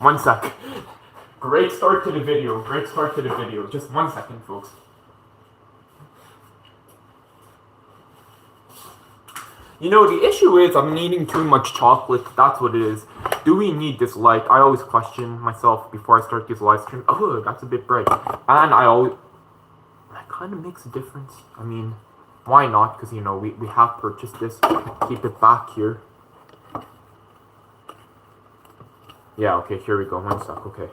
1 sec. Great start to the video. Great start to the video. Just 1 second, folks. You know, the issue is I'm eating too much chocolate. That's what it is. Do we need this light? I always question myself before I start these live streams. Oh, that's a bit bright. And that kind of makes a difference. I mean, why not? Because, you know, we have purchased this. Keep it back here. Yeah, okay, here we go. 1 sec, okay.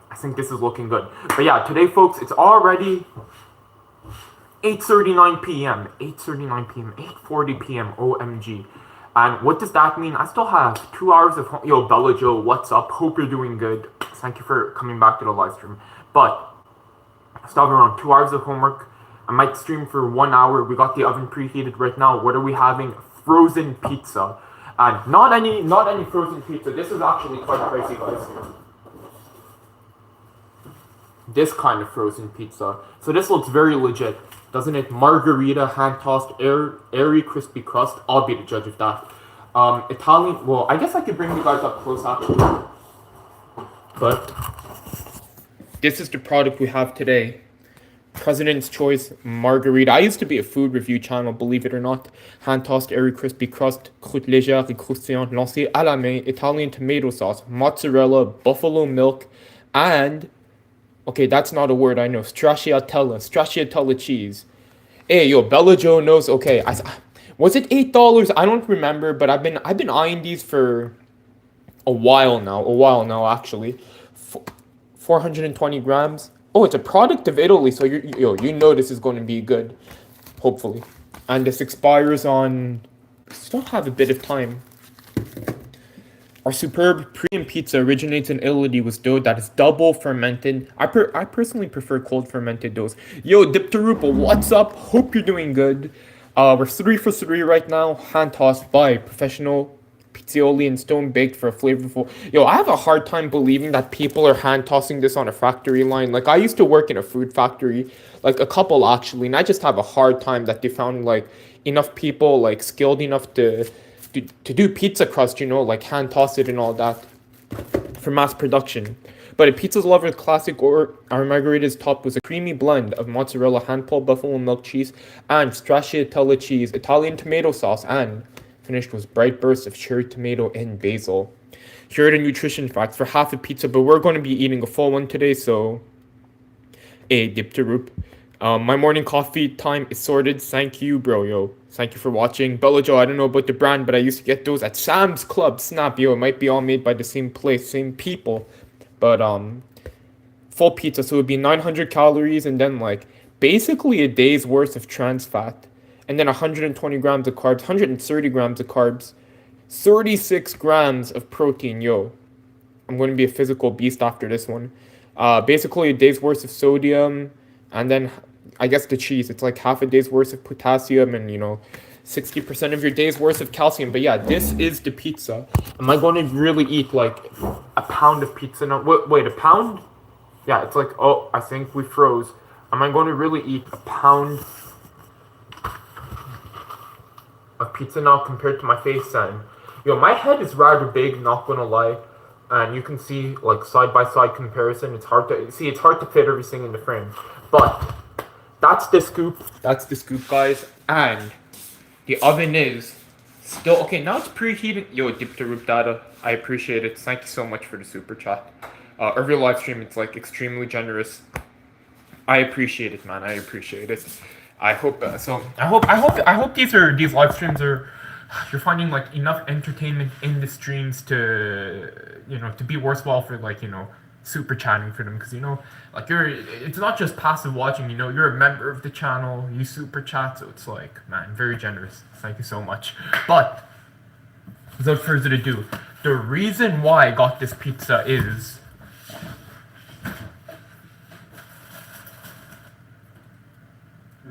I think this is looking good. But yeah, today, folks, it's already 8:39 p.m. 8:39 p.m. 8:40 p.m. OMG. And what does that mean? I still have 2 hours of home. Yo, Bella Joe, what's up? Hope you're doing good. Thank you for coming back to the live stream. But I still have around 2 hours of homework. I might stream for 1 hour. We got the oven preheated right now. What are we having? Frozen pizza. And not any frozen pizza. This is actually quite crazy, guys. This kind of frozen pizza. So this looks very legit, doesn't it? Margarita, hand-tossed, airy, crispy crust. I'll be the judge of that. Italian, well, I guess I could bring you guys up close, actually. But this is the product we have today. President's Choice Margarita. I used to be a food review channel, believe it or not. Hand-tossed, airy, crispy crust, croûte légère et croustillante, lancée à la main, Italian tomato sauce, mozzarella, buffalo milk, and... okay, that's not a word I know. Stracciatella cheese. Hey, yo, Bella Joe knows. Okay, was it $8? I don't remember, but I've been eyeing these for a while now, actually. 420 grams. Oh, it's a product of Italy, so you know this is going to be good, hopefully. And this expires on. Still have a bit of time. Our superb premium pizza originates in Italy with dough that is double fermented. I personally prefer cold fermented doughs. Yo, Diptarupa, what's up? Hope you're doing good. We're 3 for 3 right now. Hand tossed by professional pizzaioli and stone baked for a flavorful. Yo, I have a hard time believing that people are hand tossing this on a factory line. Like, I used to work in a food factory, like a couple actually, and I just have a hard time that they found like enough people like skilled enough to do pizza crust, you know, like hand toss it and all that for mass production. But a pizza's lover classic or our margarita's topped with a creamy blend of mozzarella, hand-pulled buffalo milk cheese, and stracciatella cheese, Italian tomato sauce, and finished with bright bursts of cherry tomato and basil. Here are the nutrition facts for half a pizza, but we're going to be eating a full one today, so dip to roop. My morning coffee time is sorted. Thank you, bro, yo. Thank you for watching. Bella Joe, I don't know about the brand, but I used to get those at Sam's Club. Snap, yo. It might be all made by the same place, same people. But, full pizza, so it would be 900 calories and then, like, basically a day's worth of trans fat. And then 120 grams of carbs, 130 grams of carbs, 36 grams of protein, yo. I'm going to be a physical beast after this one. Basically a day's worth of sodium, and then I guess the cheese. It's like half a day's worth of potassium and, you know, 60% of your day's worth of calcium. But yeah, this is the pizza. Am I going to really eat like a pound of pizza now? Wait, a pound? Yeah, it's like, oh, I think we froze. Am I going to really eat a pound of pizza now compared to my face then? Yo, my head is rather big, not gonna lie. And you can see like side by side comparison. It's hard to fit everything in the frame. But that's the scoop. That's the scoop, guys. And the oven is still okay. Now it's preheated. Yo, dip to root data. I appreciate it. Thank you so much for the super chat. Every live stream, it's like extremely generous. I appreciate it, man. I appreciate it. I hope so. I hope these live streams are. You're finding like enough entertainment in the streams to, you know, to be worthwhile for like, you know, super chatting for them, because, you know, like it's not just passive watching, you know, you're a member of the channel, you super chat, so it's like, man, very generous. Thank you so much. But without further ado, the reason why I got this pizza is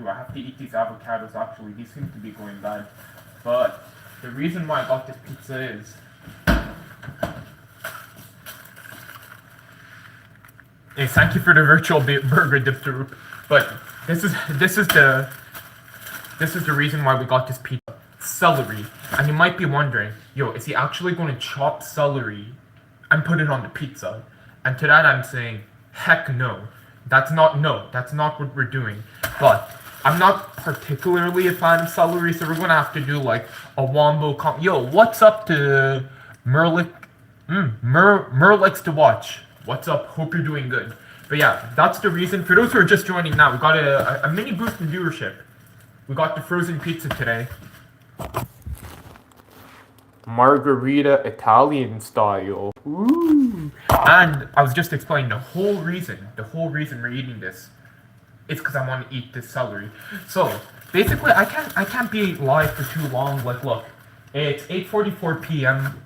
I have to eat these avocados actually. These seem to be going bad. But the reason why I got this pizza is hey, thank you for the virtual burger dip to root. But this is the reason why we got this pizza. Celery. And you might be wondering, yo, is he actually going to chop celery and put it on the pizza? And to that I'm saying, heck no. That's not what we're doing. But I'm not particularly a fan of celery, so we're gonna have to do like a wombo Yo, what's up to Merlick? Merlikes to watch. What's up? Hope you're doing good. But yeah, that's the reason. For those who are just joining now, we got a mini boost in viewership. We got the frozen pizza today. Margarita Italian style. Ooh. And I was just explaining the whole reason we're eating this is because I want to eat this celery. So basically, I can't be live for too long. Like, look, it's 8:44 p.m.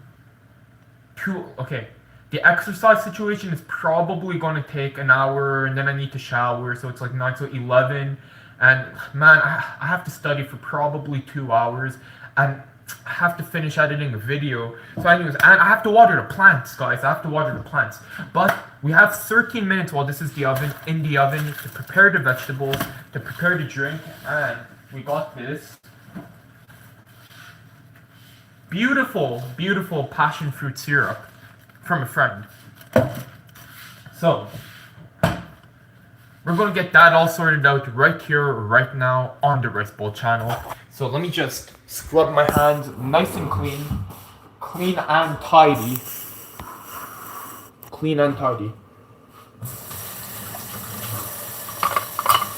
Okay, the exercise situation is probably going to take an hour, and then I need to shower, so it's like 9 to 11. And man, I have to study for probably 2 hours, and I have to finish editing a video. So anyways, and I have to water the plants, guys. I have to water the plants. But we have 13 minutes while this is in the oven to prepare the vegetables, to prepare the drink, and we got this beautiful, beautiful passion fruit syrup from a friend. So we're going to get that all sorted out right here, right now on the Rice Bowl channel. So let me just scrub my hands nice and clean. Clean and tidy. Clean and tidy.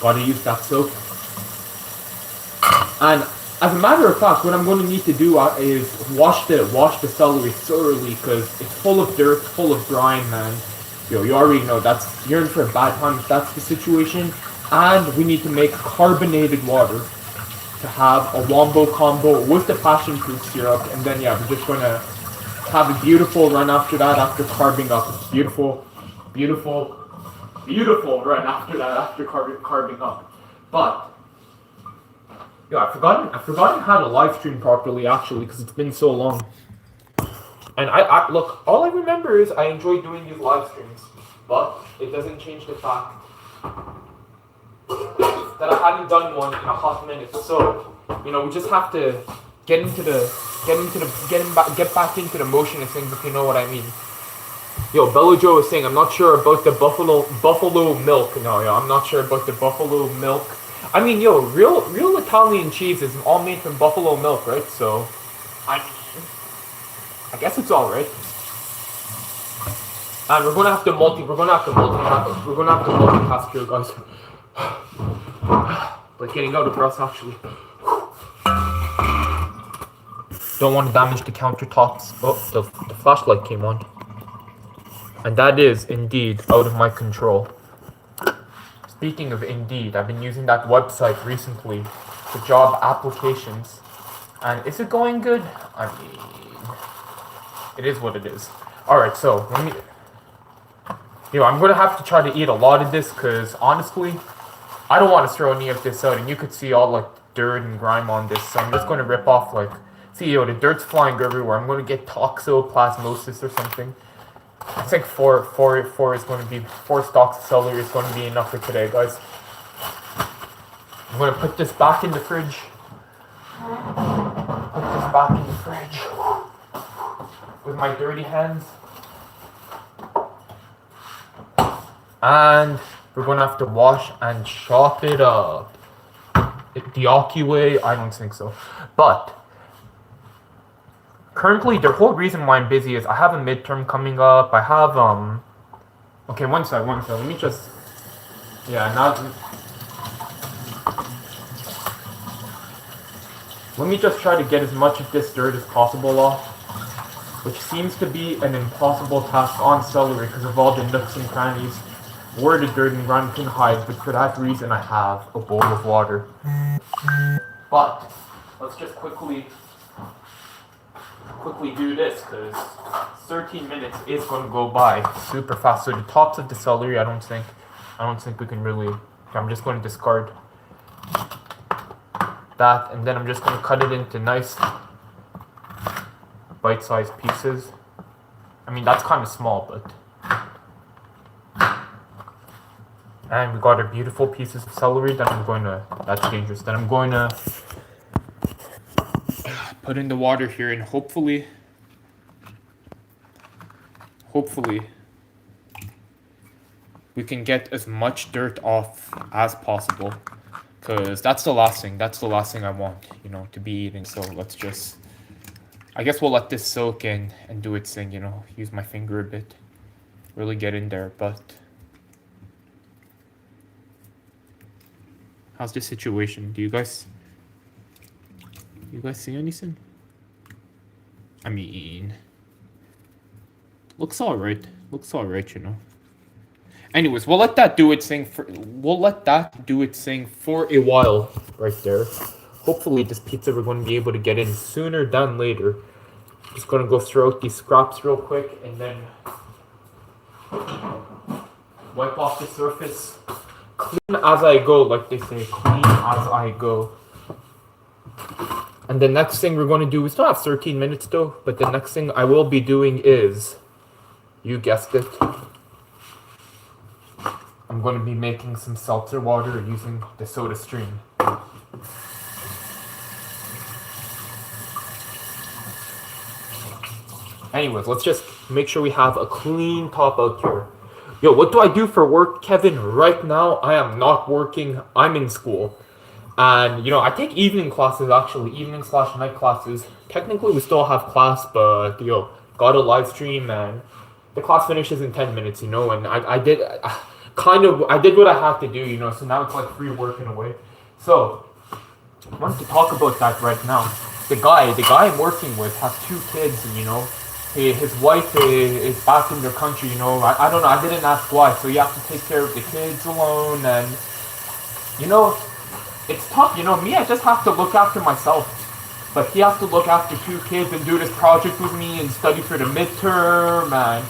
Gotta use that soap. And as a matter of fact, what I'm going to need to do is wash the celery thoroughly, because it's full of dirt, full of brine, man. Yo, you already know you're in for a bad time if that's the situation. And we need to make carbonated water to have a wombo combo with the passion fruit syrup, and then yeah, we're just gonna have a beautiful run after that, after carving up. Beautiful, beautiful, beautiful run after that, after carving up. But yeah, I've forgotten how to live stream properly, actually, because it's been so long. And I look, all I remember is I enjoy doing these live streams, but it doesn't change the fact that I hadn't done one in a hot minute. So, you know, we just have to get back into the motion of things, if you know what I mean. Yo, Bello Joe is saying, I'm not sure about the buffalo milk. No, yo, I'm not sure about the buffalo milk. I mean, yo, real Italian cheese is all made from buffalo milk, right? So, I guess it's all right. And we're gonna have to multitask here, guys. But getting out of breath, actually. Don't want to damage the countertops. Oh, the flashlight came on. And that is indeed out of my control. Speaking of Indeed, I've been using that website recently for job applications. And is it going good? I mean, it is what it is. Alright, so let me... I'm going to have to try to eat a lot of this, because honestly, I don't want to throw any of this out, and you could see all like dirt and grime on this, so I'm just going to rip off like... See, yo, the dirt's flying everywhere. I'm going to get toxoplasmosis or something. I think four stalks of celery is going to be enough for today, guys. I'm going to put this back in the fridge. With my dirty hands. And we're going to have to wash and chop it up. The Aki way? I don't think so. But currently, the whole reason why I'm busy is I have a midterm coming up. I have, okay, one sec. Let me just, let me just try to get as much of this dirt as possible off, which seems to be an impossible task on celery because of all the nooks and crannies where the dirt and grime can hide, but for that reason I have a bowl of water. But let's just quickly do this, because 13 minutes is going to go by super fast. So the tops of the celery, I don't think we can really... I'm just going to discard that, and then I'm just going to cut it into nice bite-sized pieces. I mean, that's kind of small, but... And we got our beautiful pieces of celery. Then I'm going to... That's dangerous. Then I'm going to put in the water here, and hopefully, we can get as much dirt off as possible. Because that's the last thing. That's the last thing I want, you know, to be eating. So let's just... I guess we'll let this soak in and do its thing, you know. Use my finger a bit. Really get in there, but... How's the situation? Do you guys see anything? I mean... Looks alright. Looks alright, you know. Anyways, we'll let that do its thing for a while right there. Hopefully this pizza we're going to be able to get in sooner than later. Just going to go throw out these scraps real quick and then wipe off the surface. Clean as I go, like they say. Clean as I go. And the next thing we're going to do, we still have 13 minutes though, but the next thing I will be doing is, you guessed it, I'm going to be making some seltzer water using the Soda Stream. Anyways, let's just make sure we have a clean top out here. Yo, what do I do for work, Kevin? Right now, I am not working. I'm in school. And, you know, I take evening classes, actually. Evening/night classes. Technically, we still have class, but, yo, got a live stream, and the class finishes in 10 minutes, you know, and I did what I had to do, you know, so now it's like free work in a way. So, I wanted to talk about that right now. The guy I'm working with has 2 kids, and, you know, his wife is back in their country, you know, I don't know, I didn't ask why, so you have to take care of the kids alone, and, you know, it's tough, you know, me, I just have to look after myself, but he has to look after 2 kids and do this project with me and study for the midterm, and,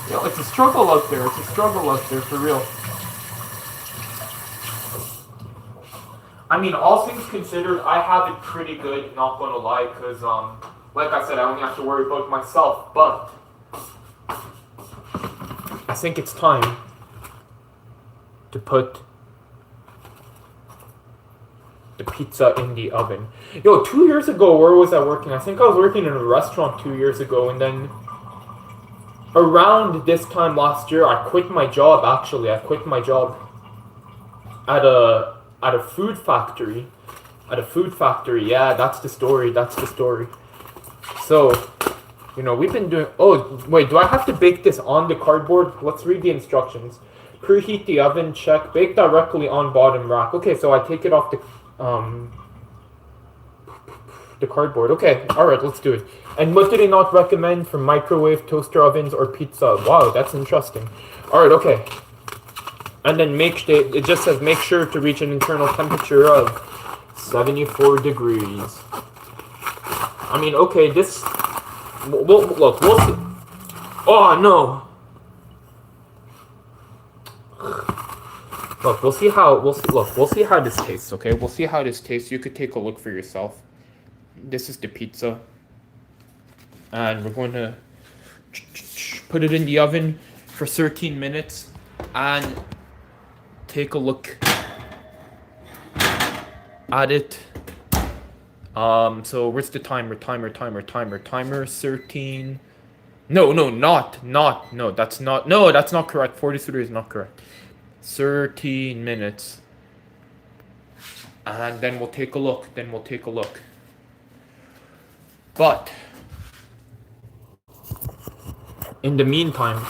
you know, it's a struggle out there, for real. I mean, all things considered, I have it pretty good, not gonna lie, because, like I said, I only have to worry about myself, but I think it's time to put the pizza in the oven. Yo, 2 years ago, where was I working? I think I was working in a restaurant 2 years ago, and then around this time last year, I quit my job, actually. I quit my job at a food factory. Yeah, that's the story. So, you know, we've been doing... Oh, wait, do I have to bake this on the cardboard? Let's read the instructions. Preheat the oven, check. Bake directly on bottom rack. Okay, so I take it off the cardboard. Okay, alright, let's do it. And what do they not recommend for microwave, toaster ovens, or pizza? Wow, that's interesting. Alright, okay. And then it just says make sure to reach an internal temperature of 74 degrees. I mean, okay, this... Look, we'll see. Oh, no! Look, we'll see how this tastes, okay? We'll see how this tastes. You could take a look for yourself. This is the pizza. And we're going to put it in the oven for 13 minutes. And take a look at it. So where's the timer? Timer, 13. No, that's not correct. 43 is not correct. 13 minutes. And then we'll take a look. But in the meantime,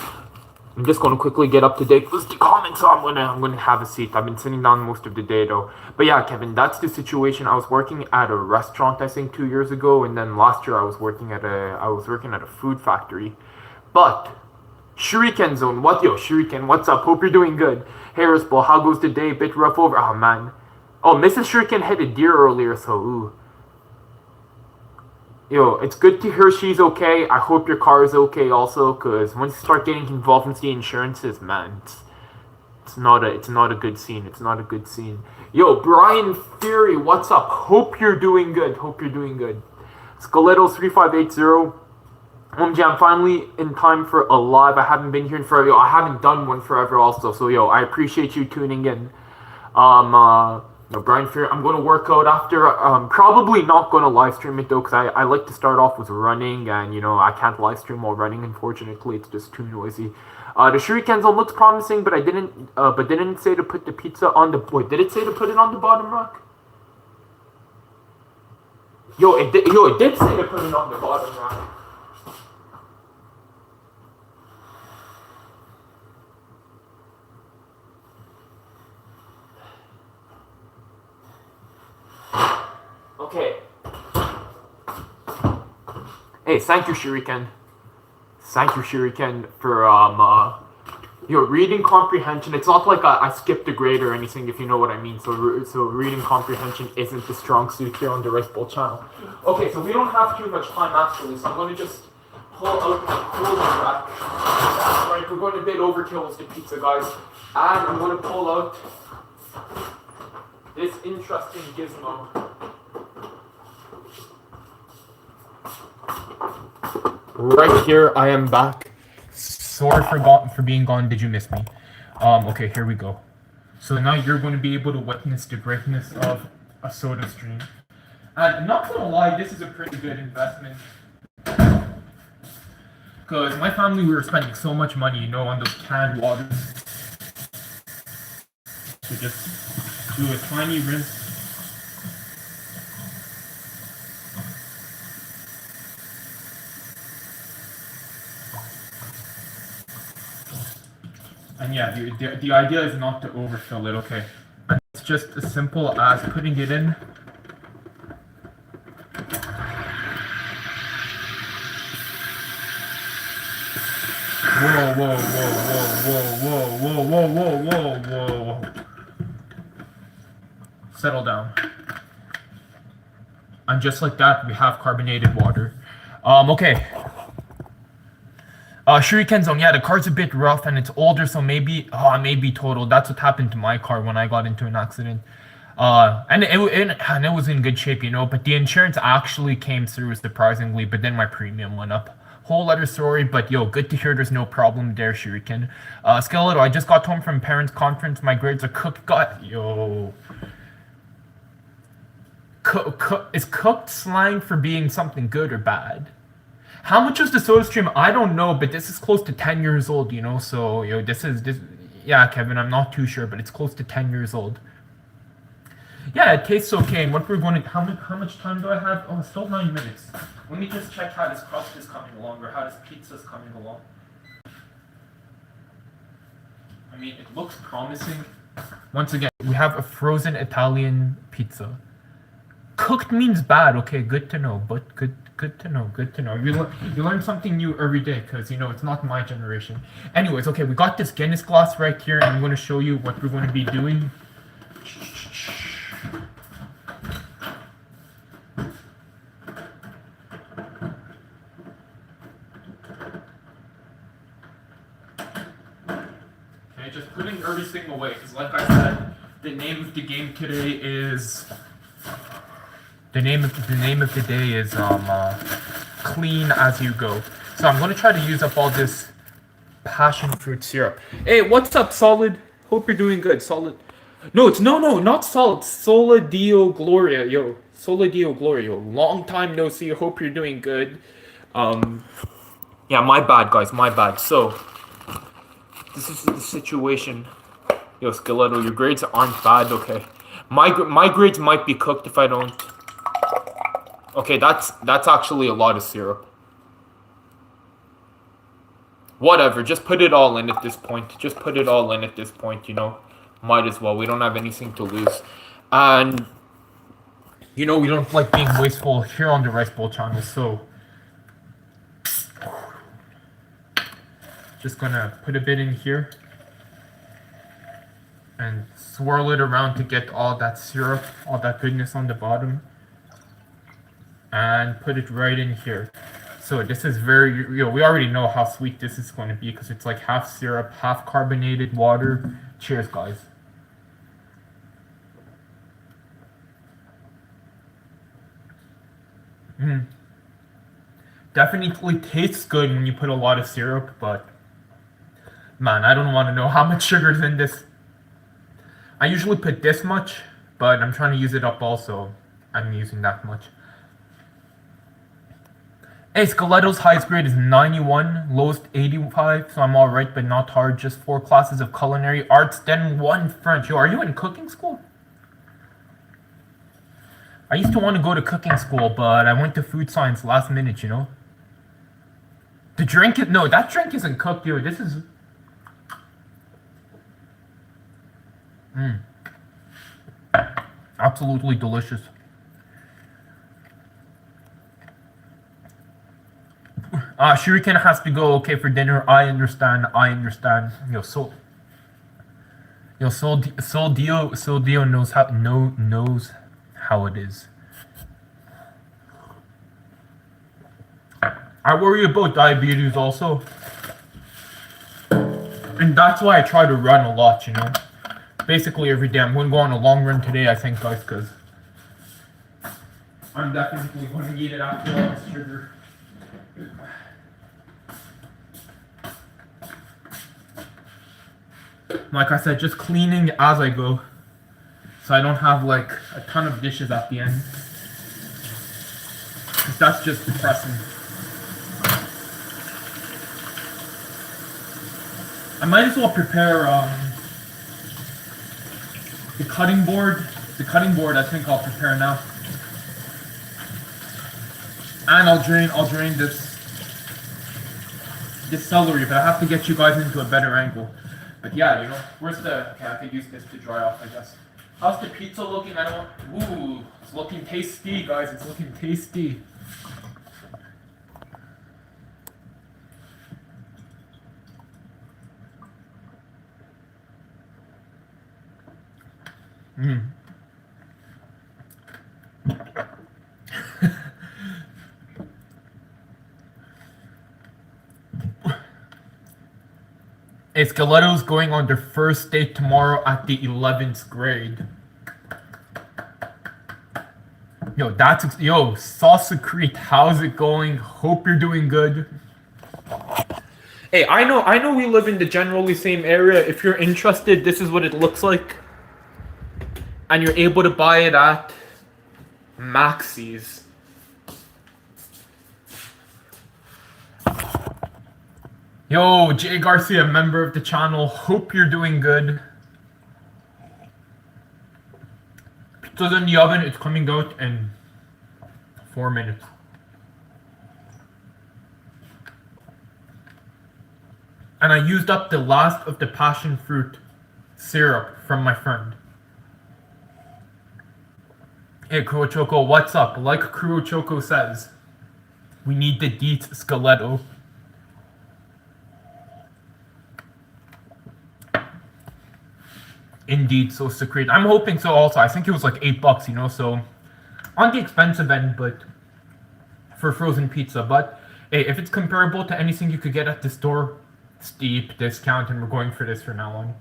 I'm just going to quickly get up to date with the comments, so I'm gonna have a seat. I've been sitting down most of the day though. But yeah, Kevin, that's the situation. I was working at a restaurant, I think 2 years ago, and then last year I was working at a food factory. But Shuriken Zone, Shuriken, what's up? Hope you're doing good. Harris Ball, how goes the day? Bit rough over. Oh man. Oh, Mrs. Shuriken hit a deer earlier, so ooh. Yo, it's good to hear she's okay. I hope your car is okay also, because once you start getting involved with the insurances, man, it's not a good scene. Yo, Brian Fury, what's up? Hope you're doing good. Skeletto 3580. I'm finally in time for a live. I haven't been here in forever. Yo, I haven't done one forever also. So yo, I appreciate you tuning in. No, Brian Fear. I'm going to work out after. Probably not going to live stream it though, because I like to start off with running, and I can't live stream while running. Unfortunately, it's just too noisy. The shuriken zone looks promising, but I didn't. But didn't say to put the pizza on the. Wait, did it say to put it on the bottom rack? Yo, it did say to put it on the bottom rack. Okay. Hey, thank you, Shuriken. Thank you, Shuriken, for reading comprehension. It's not like I skipped a grade or anything, if you know what I mean. So reading comprehension isn't the strong suit here on the Rice Bowl channel. Okay, so we don't have too much time actually, so I'm going to just pull out my clothing rack. That's right, we're going a bit overkill with the pizza, guys. And I'm going to pull out this interesting gizmo. Right here, I am back. Sorry for being gone. Did you miss me? Okay, here we go. So now you're going to be able to witness the greatness of a soda stream. And not gonna lie, this is a pretty good investment. Because my family, we were spending so much money, on those canned waters. So just do a tiny rinse. And yeah, the idea is not to overfill it, okay? It's just as simple as putting it in. Whoa, whoa, whoa, whoa, whoa, whoa, whoa, whoa, whoa, whoa. Settle down. And just like that, we have carbonated water. Okay. Shuriken Zone, yeah, the car's a bit rough and it's older, so maybe totaled. That's what happened to my car when I got into an accident. And it was in good shape, but the insurance actually came through surprisingly, but then my premium went up. Whole other story, but yo, good to hear there's no problem there, Shuriken. Skeletal, I just got home from parents' conference. My grades are cooked. Is cooked slang for being something good or bad? How much is the soda stream? I don't know, but this is close to 10 years old, so, yeah, Kevin, I'm not too sure, but it's close to 10 years old. Yeah, it tastes okay, and what we're going to, how much time do I have? Oh, it's still 9 minutes. Let me just check how this crust is coming along, or how this pizza is coming along. I mean, it looks promising. Once again, we have a frozen Italian pizza. Cooked means bad, okay, good to know, but good to know. You learn something new every day, because, it's not my generation. Anyways, okay, we got this Guinness glass right here, and I'm going to show you what we're going to be doing. Okay, just putting everything away, because like I said, the name of the game today is... The name of the day is clean as you go. So I'm gonna try to use up all this passion fruit syrup. Hey, what's up, Solid? Hope you're doing good, Solid. No, not Solid. Sola Dio Gloria, yo. Sola Dio Gloria, yo. Long time no see. Hope you're doing good. Yeah, my bad, guys. My bad. So this is the situation. Yo, Skeletal, your grades aren't bad. Okay, my grades might be cooked if I don't. Okay, that's actually a lot of syrup. Whatever, just put it all in at this point. Might as well. We don't have anything to lose. And, we don't like being wasteful here on the Rice Bowl channel, so... Just gonna put a bit in here. And swirl it around to get all that syrup, all that goodness on the bottom. And put it right in here. So this is very, we already know how sweet this is going to be because it's like half syrup, half carbonated water. Cheers, guys. Definitely tastes good when you put a lot of syrup, but man, I don't want to know how much sugar is in this. I usually put this much, but I'm trying to use it up also. I'm using that much. Hey, Skeletto's highest grade is 91, lowest 85, so I'm alright, but not hard. Just 4 classes of culinary arts, then 1 French. Yo, are you in cooking school? I used to want to go to cooking school, but I went to food science last minute, you know? The drink is... No, that drink isn't cooked, yo. This is... Absolutely delicious. Shuriken has to go, okay, for dinner. I understand. Yo, Soul Dio knows how it is. I worry about diabetes also. And that's why I try to run a lot, you know? Basically every day. I'm going to go on a long run today, I think, guys, because I'm definitely going to eat it after all this sugar. Like I said, just cleaning as I go, so I don't have like a ton of dishes at the end, because that's just depressing. I might as well prepare the cutting board. The cutting board, I think I'll prepare now, and I'll drain this celery, but I have to get you guys into a better angle. But yeah, you know, where's the... Okay, I could use this to dry off, I guess. How's the pizza looking? I don't... Ooh, it's looking tasty, guys. It's looking tasty. Hey, Skeletto's going on their first date tomorrow at the 11th grade. Yo, Salsa Creek, how's it going? Hope you're doing good. Hey, I know we live in the generally same area. If you're interested, this is what it looks like. And you're able to buy it at Maxis. Yo, Jay Garcia, member of the channel. Hope you're doing good. Pizza's in the oven. It's coming out in 4 minutes. And I used up the last of the passion fruit syrup from my friend. Hey, Kuro Choco, what's up? Like Kuro Choco says, we need the deets, Skeletto. Indeed, so secret. I'm hoping so also. I think it was like $8, you know, so on the expensive end, but for frozen pizza. But hey, if it's comparable to anything you could get at the store, steep discount, and we're going for this from now on.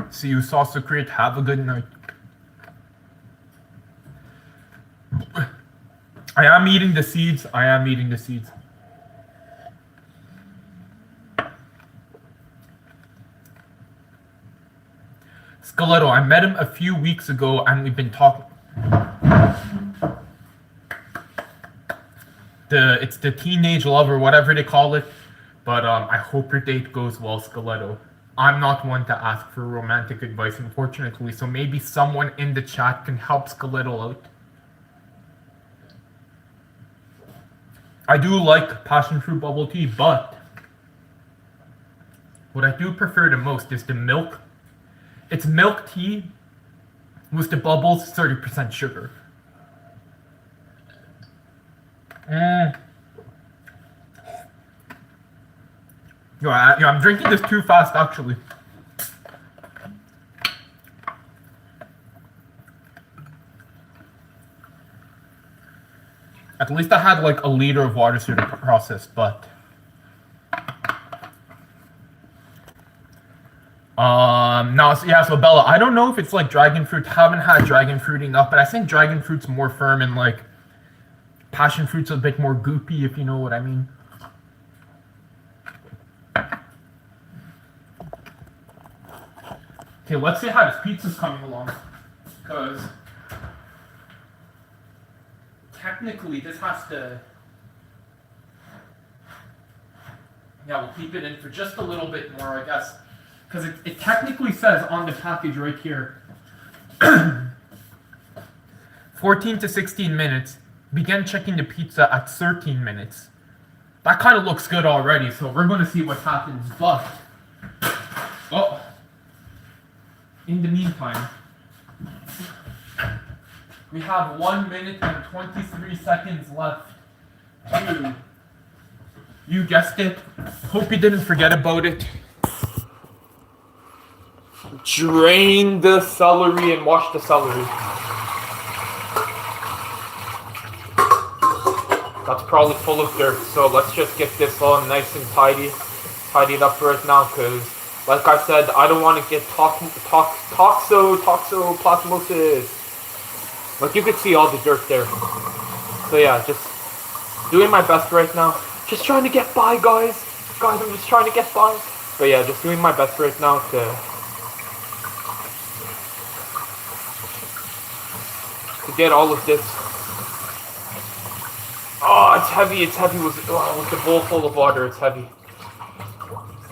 See you, Salsa Crate. Have a good night. I am eating the seeds. Skeletto, I met him a few weeks ago and we've been talking. It's the teenage love or whatever they call it. But I hope your date goes well, Skeletto. I'm not one to ask for romantic advice, unfortunately, so maybe someone in the chat can help Skeletto out. I do like passion fruit bubble tea, but what I do prefer the most is the milk. It's milk tea with the bubbles, 30% sugar. Yo, I'm drinking this too fast, actually. At least I had like a liter of water through the process, but... No, so Bella, I don't know if it's like dragon fruit. Haven't had dragon fruit enough, but I think dragon fruit's more firm and like passion fruit's a bit more goopy, if you know what I mean. Okay, let's see how this pizza's coming along. Because technically this has to... Yeah, we'll keep it in for just a little bit more, I guess. Because it technically says on the package right here, 14 to 16 minutes. Begin checking the pizza at 13 minutes. That kind of looks good already, so we're going to see what happens. But, oh, in the meantime, we have 1 minute and 23 seconds left. You guessed it. Hope you didn't forget about it. Drain the celery and wash the celery. That's probably full of dirt, so let's just get this all nice and tidied up right now, because, like I said, I don't want to get toxoplasmosis. Like, you could see all the dirt there. So yeah, just doing my best right now. Just trying to get by, guys. Guys, I'm just trying to get by. But yeah, just doing my best right now to get all of this. Oh, it's heavy with the bowl full of water, it's heavy.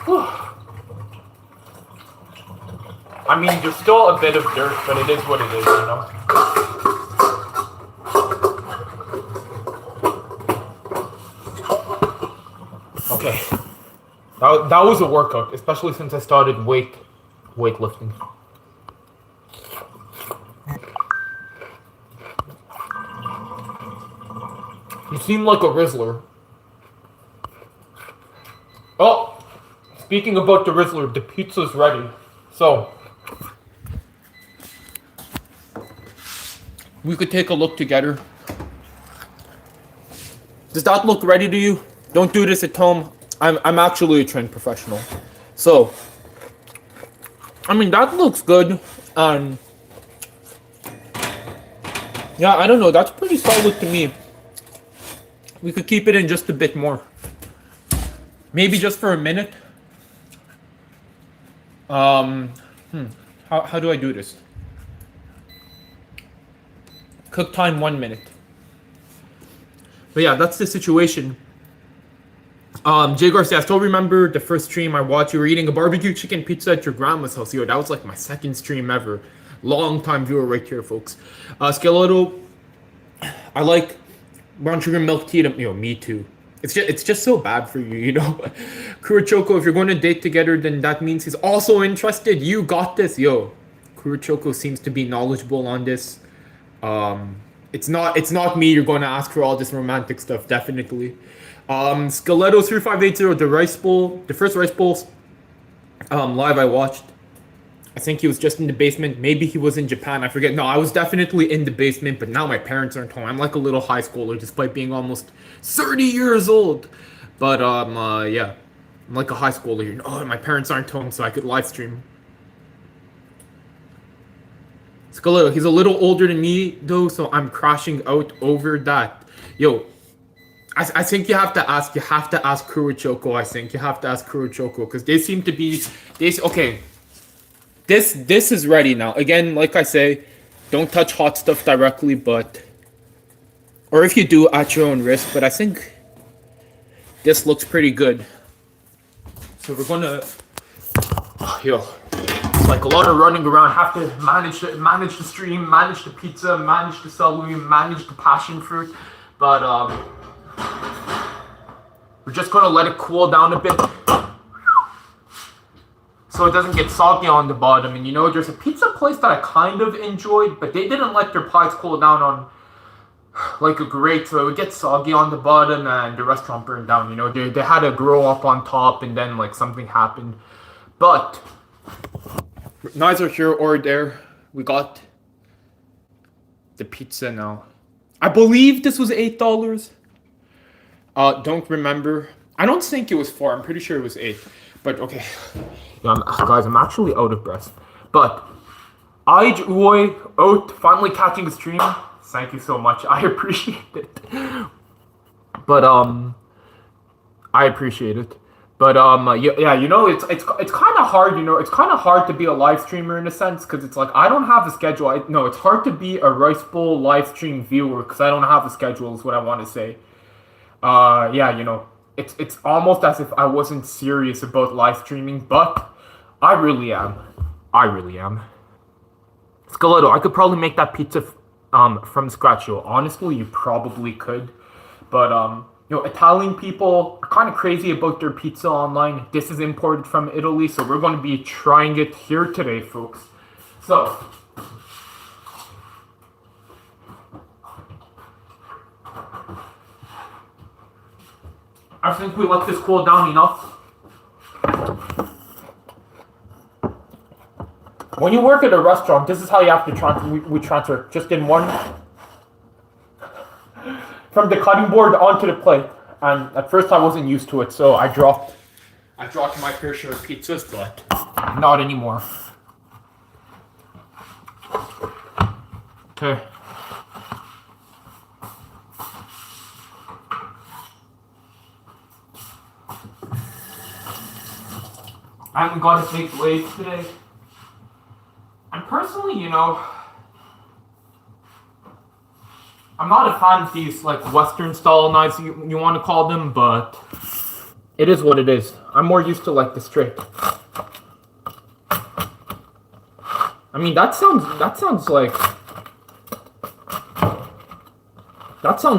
Whew. I mean, there's still a bit of dirt, but it is what it is, you know? Okay. That was a workout, especially since I started weightlifting. You seem like a Rizzler. Oh, speaking about the Rizzler, the pizza's ready. So, we could take a look together. Does that look ready to you? Don't do this at home. I'm actually a trained professional. So, I mean, that looks good. Yeah, I don't know. That's pretty solid to me. We could keep it in just a bit more. Maybe just for a minute. How do I do this? Cook time 1 minute. But yeah, that's the situation. Jay Garcia, I still remember the first stream I watched. You were eating a barbecue chicken pizza at your grandma's house. Yo, that was like my second stream ever. Long time viewer right here, folks. Skeleto, I like brown sugar milk tea. Me too. It's just so bad for you, you know. Kurochoko, if you're going to date together, then that means he's also interested. You got this, yo. Kurochoko seems to be knowledgeable on this. It's not me. You're going to ask for all this romantic stuff, definitely. Skeleto 3580, the rice bowl, the first rice bowl live I watched. I think he was just in the basement. Maybe he was in Japan. I forget. No, I was definitely in the basement, but now my parents aren't home. I'm like a little high schooler, despite being almost 30 years old. But yeah, I'm like a high schooler. You know, my parents aren't home, so I could live stream. Skeleto, he's a little older than me though, so I'm crashing out over that. Yo, I think you have to ask Kurochoko. I think you have to ask Kurochoko because they seem to be okay. This is ready now. Again, like I say, don't touch hot stuff directly, or if you do, at your own risk. But I think this looks pretty good. So we're gonna, it's like a lot of running around. Have to manage the stream, manage the pizza, manage the celery, manage the passion fruit. But we're just gonna let it cool down a bit, so it doesn't get soggy on the bottom. And you know, there's a pizza place that I kind of enjoyed, but they didn't let their pies cool down on like a grate, so it would get soggy on the bottom and the restaurant burned down. You know, they had to grow up on top and then like something happened. But neither here or there. We got the pizza now. I believe this was $8. Don't remember. I don't think it was 4. I'm pretty sure it was 8. But okay. Yeah, guys, I'm actually out of breath. But Uoi Oat finally catching the stream. Thank you so much. I appreciate it. But I appreciate it. But yeah, it's kind of hard, it's kind of hard to be a live streamer in a sense because it's like I don't have a schedule. No, it's hard to be a Rice Bowl live stream viewer because I don't have a schedule. Is what I want to say. Yeah, it's almost as if I wasn't serious about live streaming, but I really am. I really am. Skeletto, I could probably make that pizza from scratch. Yo, honestly, you probably could, but Italian people are kind of crazy about their pizza online. This is imported from Italy, so we're going to be trying it here today, folks. So, I think we let this cool down enough. When you work at a restaurant, this is how you have to transfer. We transfer just in one from the cutting board onto the plate. And at first I wasn't used to it, so I dropped my fair share of pizzas, but not anymore. Okay. I haven't got to take blades today. And personally, I'm not a fan of these like Western style knives you want to call them, but it is what it is. I'm more used to like the straight. I mean that sounds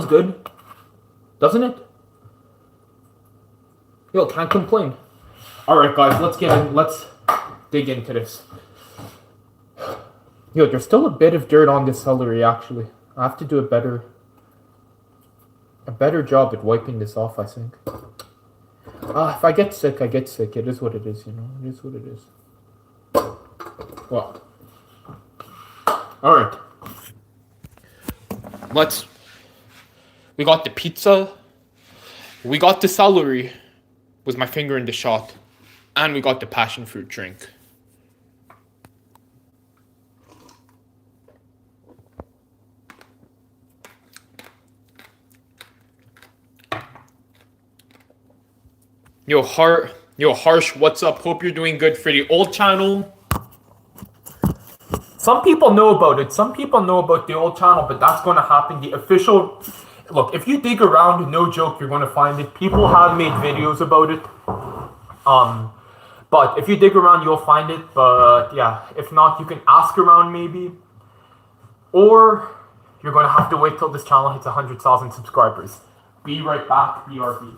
good, doesn't it? Yo, can't complain. Alright guys, let's dig into this. Yo, there's still a bit of dirt on this celery actually. I have to do a better job at wiping this off, I think. If I get sick, I get sick. It is what it is, It is what it is. Well. Alright. We got the pizza. We got the celery. With my finger in the shot. And we got the passion fruit drink. Yo, Harsh, what's up? Hope you're doing good for the old channel. Some people know about it. Some people know about the old channel, but that's going to happen. The official... Look, if you dig around, no joke, you're going to find it. People have made videos about it. But if you dig around, you'll find it. But yeah, if not, you can ask around maybe. Or you're going to have to wait till this channel hits 100,000 subscribers. Be right back, BRB.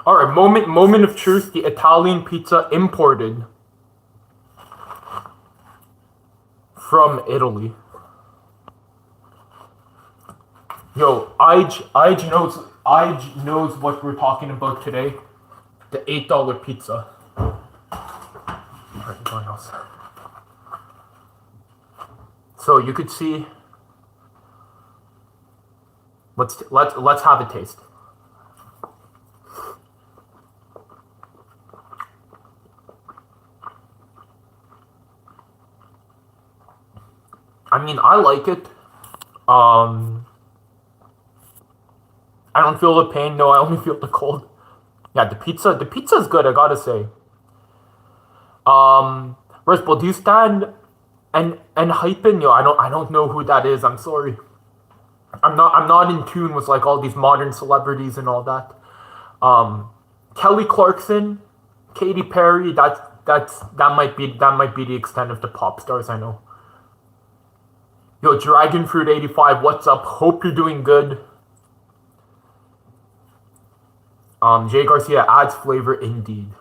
Alright, moment of truth. The Italian pizza imported from Italy. Yo, Ige knows what we're talking about today. The $8 pizza. Alright, going else. So you could see. Let's have a taste. I mean, I like it. I don't feel the pain. No, I only feel the cold. Yeah, the pizza is good. I gotta say. First of all, do you stand and hyping? Yo, I don't know who that is. I'm sorry. I'm not in tune with like all these modern celebrities and all that. Kelly Clarkson, Katy Perry. That might be the extent of the pop stars I know. Yo, Dragon Fruit 85, what's up? Hope you're doing good. Jay Garcia adds flavor indeed.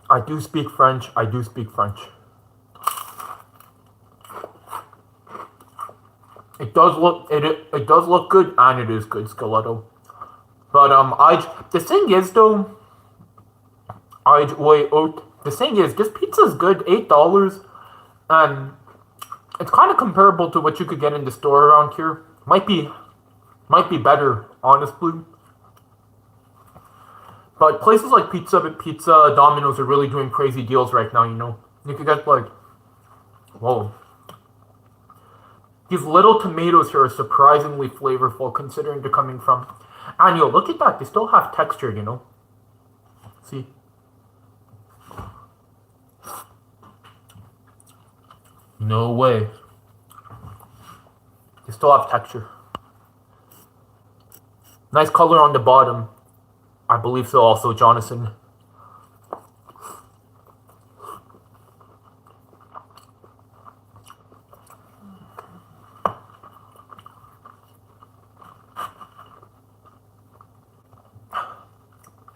I do speak French. It does look good, and it is good, Skeleto. But the thing is though, the thing is, this pizza's good, $8, and it's kind of comparable to what you could get in the store around here. Might be better, honestly. But places like Pizza, Domino's are really doing crazy deals right now, you know. You could get like, whoa. These little tomatoes here are surprisingly flavorful considering they're coming from. And yo, look at that, they still have texture, you know. See? No way. They still have texture. Nice color on the bottom. I believe so also, Jonathan.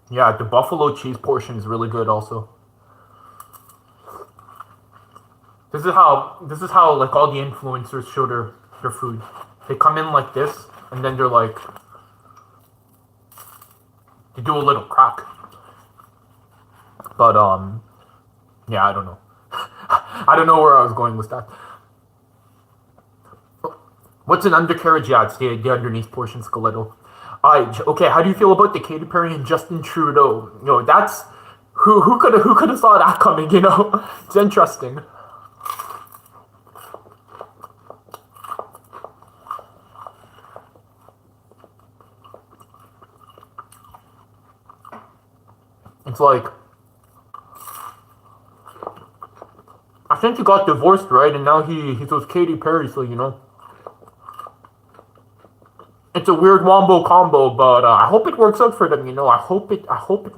Yeah, the buffalo cheese portion is really good also. This is how like all the influencers show their food. They come in like this and then they're like they do a little crack. But yeah, I don't know. I don't know where I was going with that. What's an undercarriage? Yeah, it's the underneath portion skeletal. Okay, how do you feel about the Katy Perry and Justin Trudeau? You know, that's who could have saw that coming, you know? It's interesting. It's like I think he got divorced, right? And now he's with Katy Perry, so you know. It's a weird wombo combo, but I hope it works out for them. You know, I hope it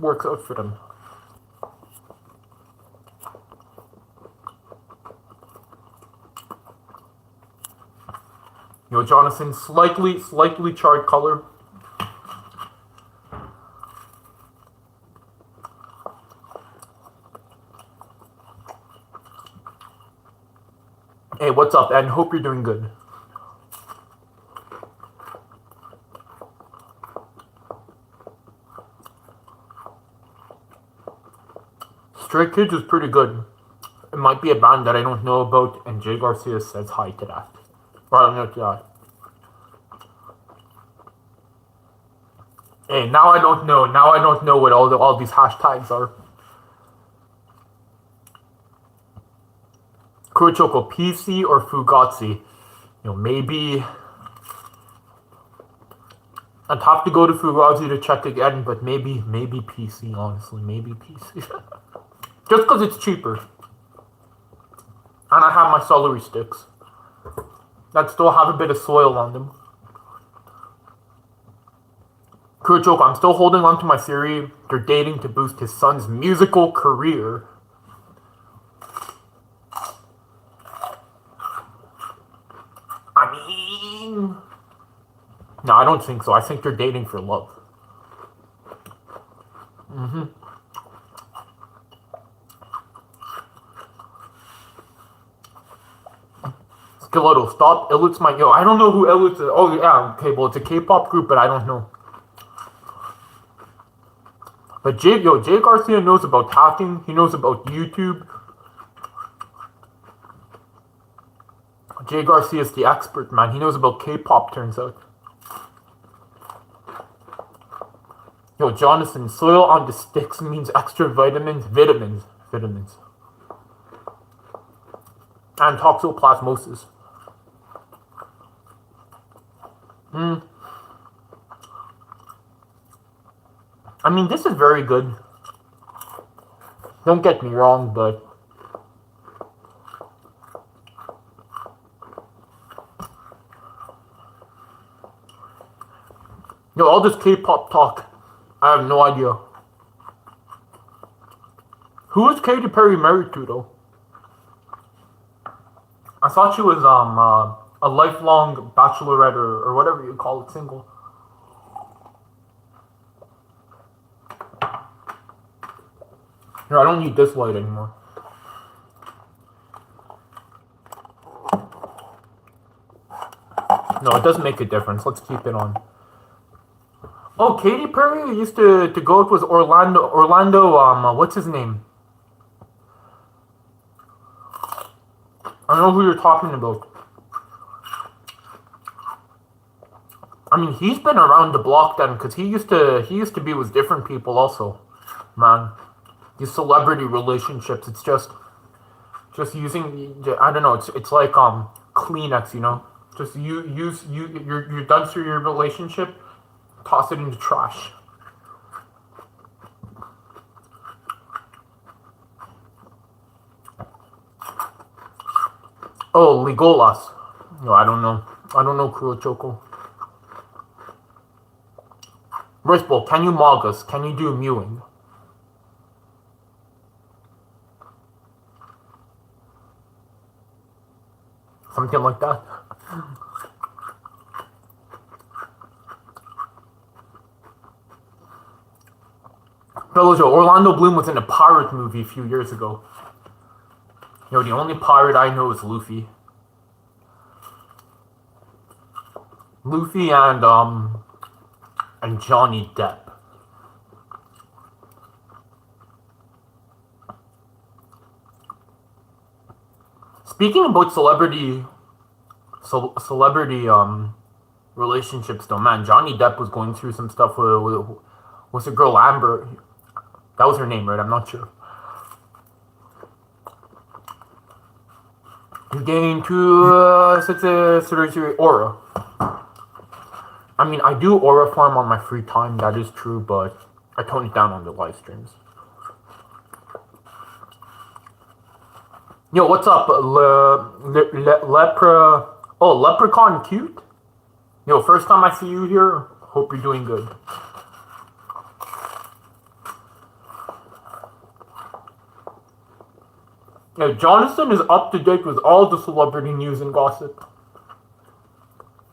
works out for them. You know, Jonathan, slightly charred color. Hey, what's up, Ed? Hope you're doing good. Stray Kids is pretty good. It might be a band that I don't know about, and Jay Garcia says hi to that. Or I don't know to that. Hey, now I don't know. Now I don't know what all these hashtags are. Kurochoko, PC or Fugazi? You know, maybe I'd have to go to Fugazi to check again, but maybe PC, honestly. Maybe PC. Just because it's cheaper. And I have my celery sticks. That still have a bit of soil on them. Kurochoko, I'm still holding on to my theory. They're dating to boost his son's musical career. No, I don't think so. I think they're dating for love. Skeletal, stop. Illit's my... Yo, I don't know who Illit's is. Oh, yeah, okay, well, it's a K-pop group, but I don't know. But Jay Garcia knows about hacking. He knows about YouTube. Jay Garcia is the expert, man. He knows about K-pop, turns out. Yo, Jonathan, soil on the sticks means extra vitamins. Vitamins. And toxoplasmosis. I mean, this is very good. Don't get me wrong, but... Yo, all this K-pop talk, I have no idea. Who is Katy Perry married to, though? I thought she was a lifelong bachelorette or whatever you call it, single. Here, I don't need this light anymore. No, it doesn't make a difference. Let's keep it on. Oh, Katy Perry used to go with Orlando, what's his name? I don't know who you're talking about. I mean, he's been around the block then, because he used to be with different people also, man. These celebrity relationships, it's just using, I don't know, it's like Kleenex, you know. Just you're done through your relationship, toss it into trash. Oh, Legolas. No, I don't know. I don't know Kurochoko. Rispel, can you mog us? Can you do mewing? Something like that. Fellows, Orlando Bloom was in a pirate movie a few years ago. Yo, the only pirate I know is Luffy. Luffy and Johnny Depp. Speaking about celebrity relationships though, man, Johnny Depp was going through some stuff with the girl Amber. That was her name, right? I'm not sure. You're getting to such a sort of aura. I mean, I do aura farm on my free time. That is true, but I tone it down on the live streams. Yo, what's up, Lepra? Oh, Leprechaun cute? Yo, first time I see you here. Hope you're doing good. Yeah, Jonathan is up to date with all the celebrity news and gossip.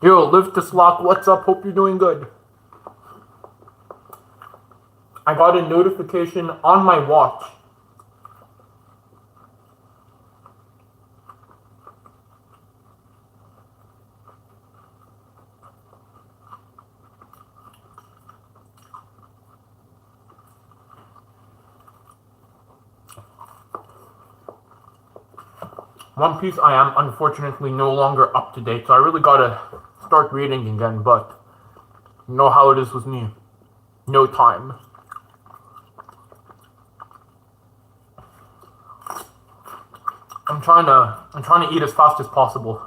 Yo, Live to Slack, what's up? Hope you're doing good. I got a notification on my watch. One Piece, I am unfortunately no longer up to date, so I really gotta start reading again, but you know how it is with me. No time. I'm trying to eat as fast as possible.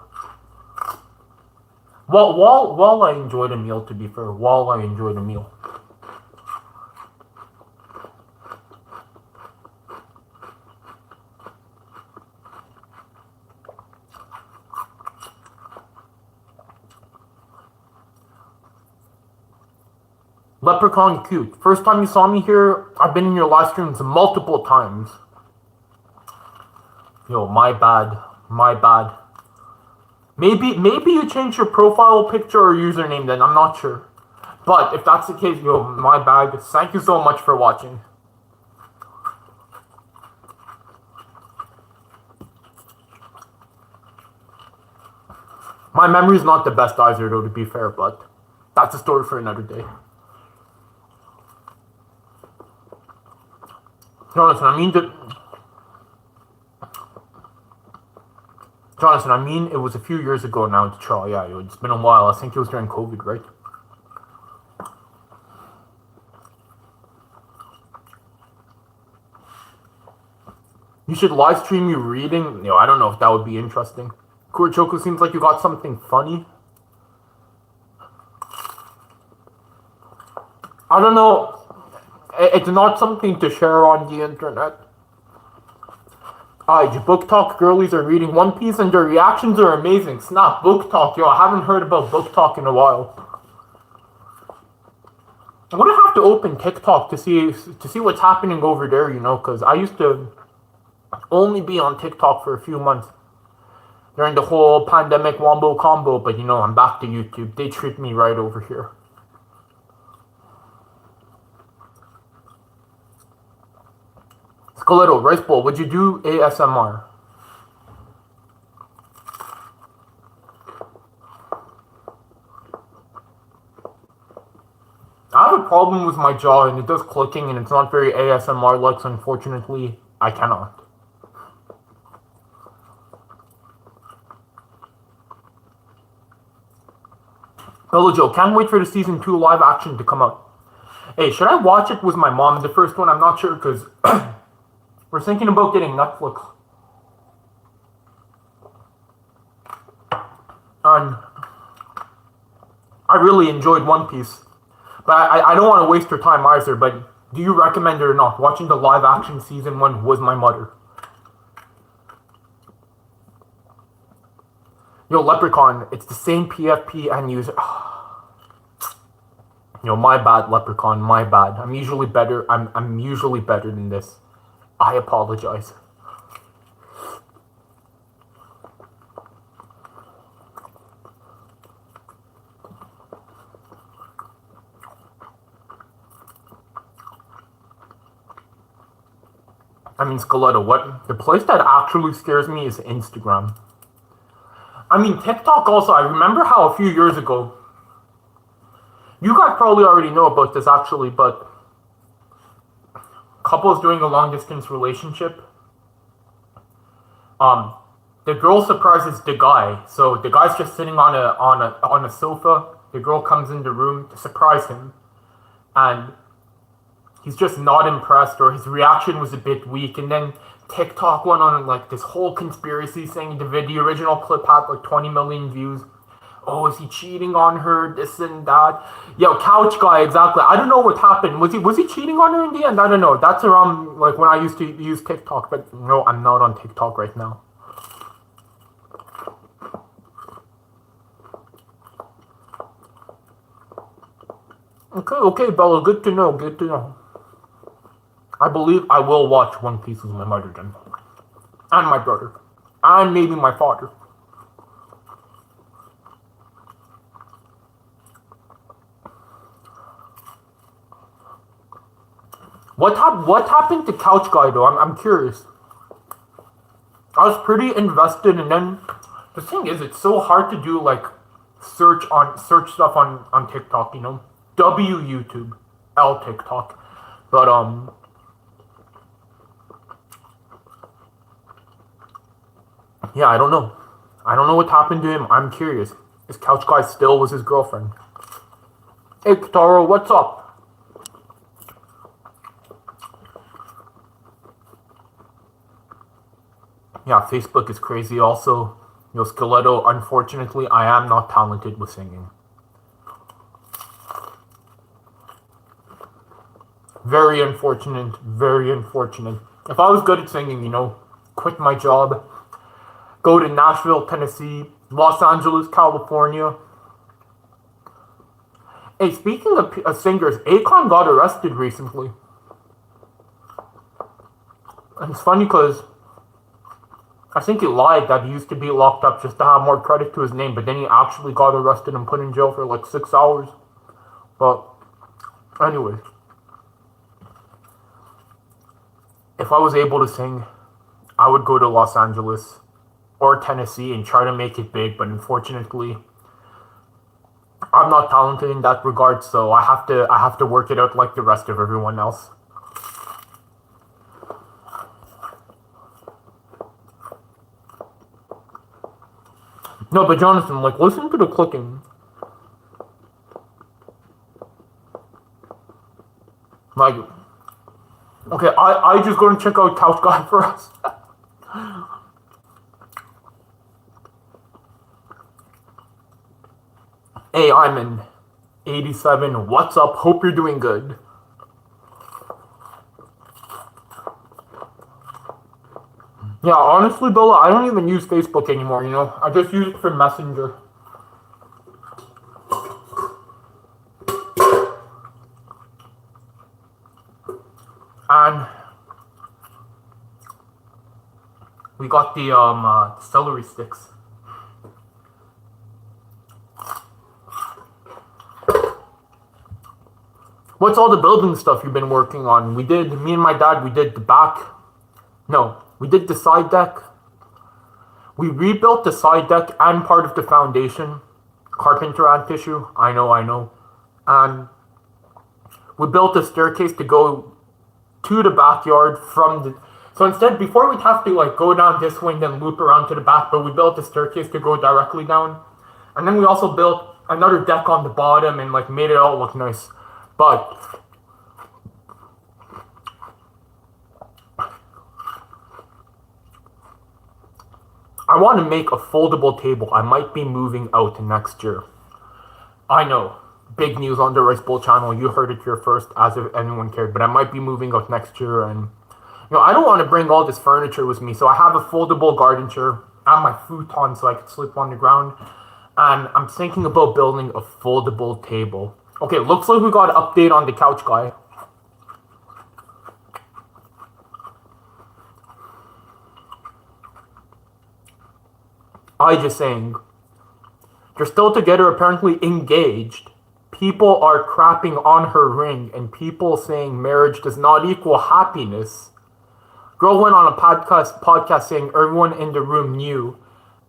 While I enjoy the meal, to be fair, while I enjoy the meal. Leprechaun cute. First time you saw me here, I've been in your live streams multiple times. Yo, my bad. My bad. Maybe you changed your profile picture or username then, I'm not sure. But if that's the case, yo, my bad. Thank you so much for watching. My memory's not the best either though, to be fair, but that's a story for another day. Jonathan, I mean, it was a few years ago now to try. Yeah, it's been a while. I think it was during COVID, right? You should live stream you reading. Yo, I don't know if that would be interesting. Kurochoko seems like you got something funny. I don't know. It's not something to share on the internet. Book Talk girlies are reading One Piece and their reactions are amazing. Snap, Book Talk. Yo, I haven't heard about Book Talk in a while. I'm gonna have to open TikTok to see what's happening over there, you know, because I used to only be on TikTok for a few months during the whole pandemic wombo combo, but you know, I'm back to YouTube. They treat me right over here. Skeletal, Rice Bowl, would you do ASMR? I have a problem with my jaw and it does clicking and it's not very ASMR-like, so unfortunately, I cannot. Hello Joe, can't wait for the season 2 live action to come out. Hey, should I watch it with my mom, the first one? I'm not sure, because we're thinking about getting Netflix. And I really enjoyed One Piece. But I don't want to waste your time either, but do you recommend it or not? Watching the live action season 1 with my mother. Yo, Leprechaun, it's the same PFP and user. Yo, my bad, Leprechaun, my bad. I'm usually better than this. I apologize. I mean, Skeletto, what? The place that actually scares me is Instagram. I mean, TikTok also, I remember how a few years ago, you guys probably already know about this actually, but couples doing a long distance relationship, the girl surprises the guy. So the guy's just sitting on a sofa, the girl comes in the room to surprise him, and he's just not impressed, or his reaction was a bit weak, and then TikTok went on like this whole conspiracy saying the original clip had like 20 million views. Oh, is he cheating on her? This and that. Yo, couch guy, exactly. I don't know what happened. Was he cheating on her in the end? I don't know. That's around like when I used to use TikTok, but no, I'm not on TikTok right now. Okay, Bella. Good to know. I believe I will watch One Piece with my mother then. And my brother. And maybe my father. What happened to Couch Guy though? I'm curious. I was pretty invested, and then the thing is, it's so hard to do like search stuff on TikTok, you know? W YouTube, L TikTok. But yeah, I don't know. I don't know what happened to him. I'm curious. Is Couch Guy still with his girlfriend? Hey, Taro, what's up? Yeah, Facebook is crazy also. Yo, Skeletto, unfortunately, I am not talented with singing. Very unfortunate, very unfortunate. If I was good at singing, you know, quit my job, go to Nashville, Tennessee, Los Angeles, California. Hey, speaking of singers, Akon got arrested recently. And it's funny because I think he lied that he used to be locked up just to have more credit to his name, but then he actually got arrested and put in jail for like 6 hours. But anyways, if I was able to sing, I would go to Los Angeles or Tennessee and try to make it big, but unfortunately, I'm not talented in that regard, so I have to work it out like the rest of everyone else. No, but Jonathan, like, listen to the clicking. Like, okay, I just gonna check out Couch Guy for us. Hey, I'm in 87. What's up? Hope you're doing good. Yeah, honestly, Bella, I don't even use Facebook anymore, you know? I just use it for Messenger. And we got the celery sticks. What's all the building stuff you've been working on? Me and my dad, we did the back. No, we did the side deck. We rebuilt the side deck and part of the foundation. Carpenter and tissue. I know. And we built a staircase to go to the backyard from the... So instead, before we'd have to like go down this way and then loop around to the back, but we built a staircase to go directly down. And then we also built another deck on the bottom and like made it all look nice. But I want to make a foldable table. I might be moving out next year. I know. Big news on the Rice Bowl channel. You heard it here first, as if anyone cared. But I might be moving out next year, and I don't want to bring all this furniture with me. So I have a foldable garden chair and my futon, so I could sleep on the ground. And I'm thinking about building a foldable table. Okay, looks like we got an update on the couch guy. I just saying. They're still together, apparently engaged. People are crapping on her ring, and people saying marriage does not equal happiness. Girl went on a podcast saying everyone in the room knew,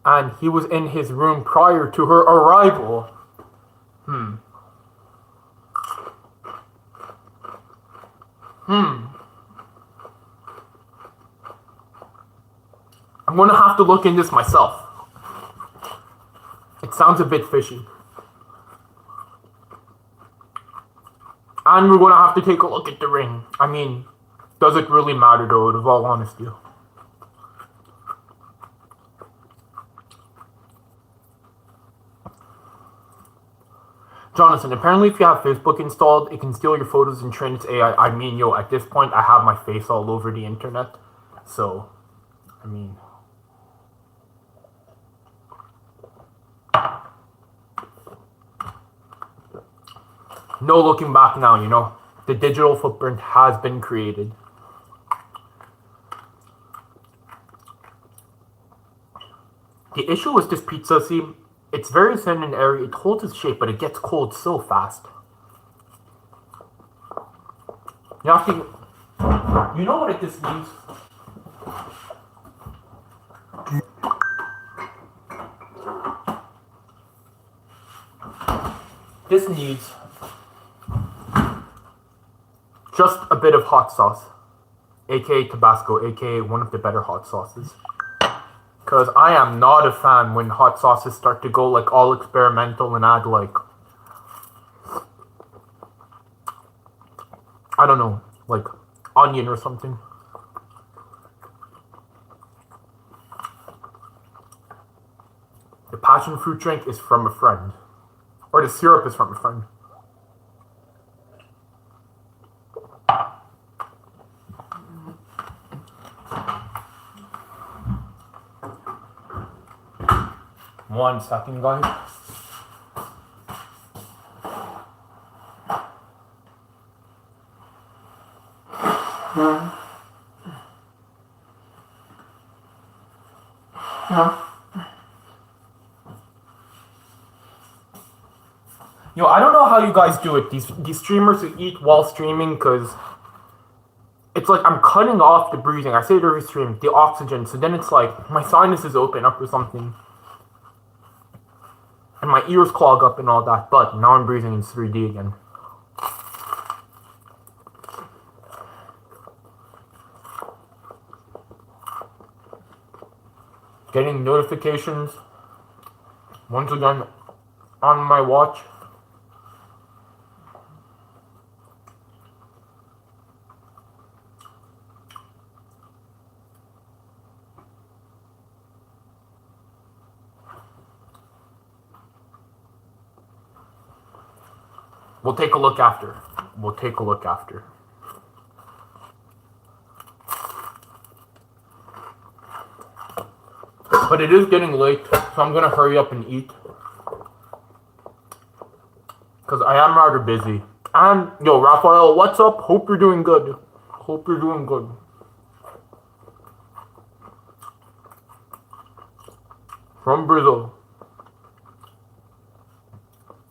and he was in his room prior to her arrival. I'm gonna have to look into this myself. It sounds a bit fishy. And we're gonna have to take a look at the ring. I mean, does it really matter though, out of all honesty? Jonathan, apparently if you have Facebook installed, it can steal your photos and train its AI. I mean, yo, at this point, I have my face all over the internet. So, I mean... no looking back now, The digital footprint has been created. The issue with this pizza, see, it's very thin and airy. It holds its shape, but it gets cold so fast. You have to... you know what this means? This needs just a bit of hot sauce, aka Tabasco, aka one of the better hot sauces. Because I am not a fan when hot sauces start to go like all experimental and add like, I don't know, like onion or something. The passion fruit drink is from a friend. Or the syrup is from a friend. One second, guys. I don't know how you guys do it. These streamers who eat while streaming, because it's like I'm cutting off the breathing. I say it every stream, the oxygen. So then it's like my sinuses open up or something. And my ears clog up and all that, but now I'm breathing in 3D again. Getting notifications once again on my watch. We'll take a look after. We'll take a look after. But it is getting late, so I'm gonna hurry up and eat. Because I am rather busy. And, yo, Raphael, what's up? Hope you're doing good. Hope you're doing good. From Brazil.